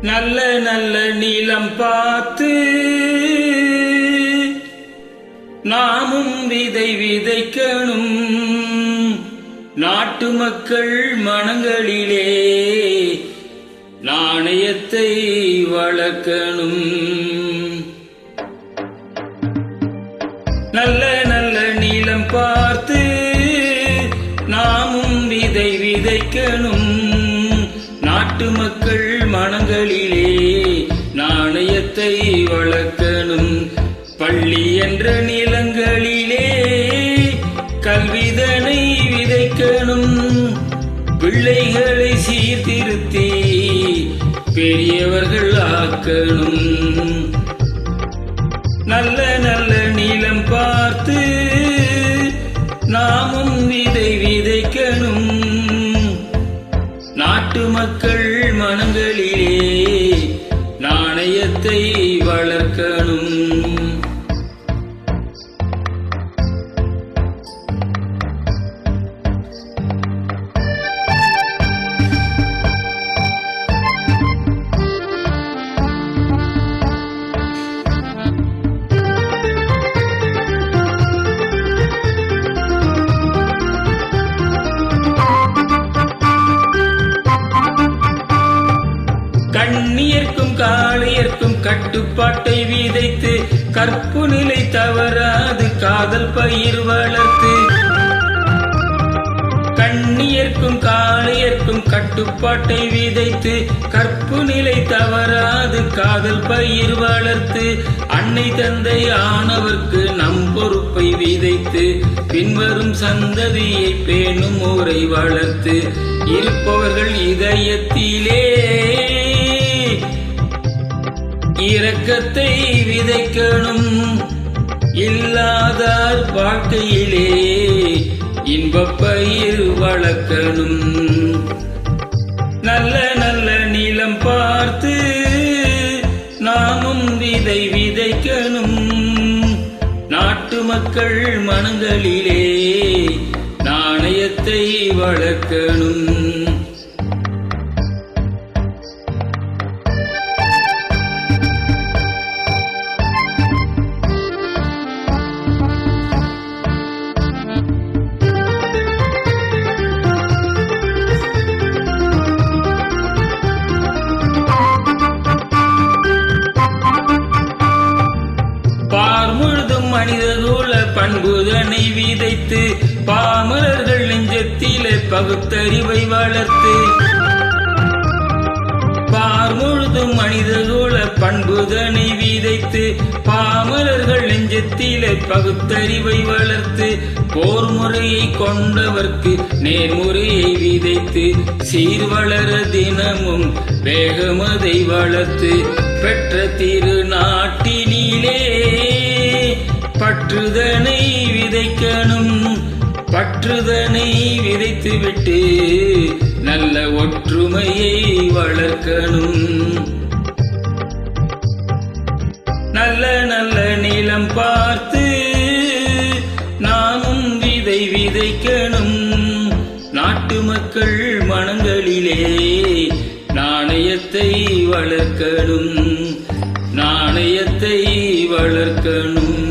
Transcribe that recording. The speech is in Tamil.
நல்ல நல்ல நீளம் பார்த்து நாமும் விதை விதைக்கணும். நாட்டு மக்கள் மனங்களிலே நாணயத்தை வளர்க்கணும். நல்ல நல்ல நீளம் பார்த்து நாமும் விதை விதைக்கணும். நாட்டு மக்கள் மனங்களிலே நாணயத்தை வளர்க்கணும். பள்ளி என்ற நிலங்களிலே கல்விதனை விதைக்கணும். பிள்ளைகளை சீர்திருத்தி பெரியவர்கள் ஆக்கணும். நல்ல நல்ல நீளம் பார்த்து நாமும் விதை விதைக்கணும். நாட்டு மக்கள் மனங்களிலே நாணயத்தை வளர்க்கணும். கண்ணியர்க்கும் காளையர்க்கும் கட்டுப்பாட்டை விதைத்து கற்பு நிலை தவறாது காதல் பயிர் வளர்த்து. கண்ணியர்க்கும் காளையர்க்கும் கட்டுப்பாட்டை விதைத்து கற்பு நிலை தவறாது காதல் பயிர் வளர்த்து. அன்னை தந்தை ஆனவர்க்கு நம் பொறுப்பை விதைத்து பின்வரும் சந்ததியை பேணும் ஊரை வளர்த்து. இருப்பவர்கள் இதயத்திலே இரக்கத்தை விதைக்கணும். இல்லாதார் வாழ்க்கையிலே இன்பப் பயிர் வளர்க்கணும். நல்ல நல்ல நீளம் பார்த்து நாமும் விதை விதைக்கணும். நாட்டு மக்கள் மனங்களிலே நாணயத்தை வளர்க்கணும். மனிதகுல பண்புதனை விதைத்து பாமரர்கள் நெஞ்சத்திலே பகுத்தறிவை வளர்த்து. பார் முழுதும் மனிதகுல பண்புதனை விதைத்து பாமரர்கள் நெஞ்சத்திலே பகுத்தறிவை வளர்த்து. போர் முறையை கொண்டவர்க்கு நேர்முறையை விதைத்து சீர் வளர தினமும் வேகமதை வளர்த்து. பெற்ற திருநாட்டினிலே பற்றுதனை விதைக்கணும். பற்றுதனை விதைத்துவிட்டு நல்ல ஒற்றுமையை வளர்க்கணும். நல்ல நல்ல நீளம் பார்த்து நாமும் விதை விதைக்கணும். நாட்டு மக்கள் மனங்களிலே நாணயத்தை வளர்க்கணும். நாணயத்தை வளர்க்கணும்.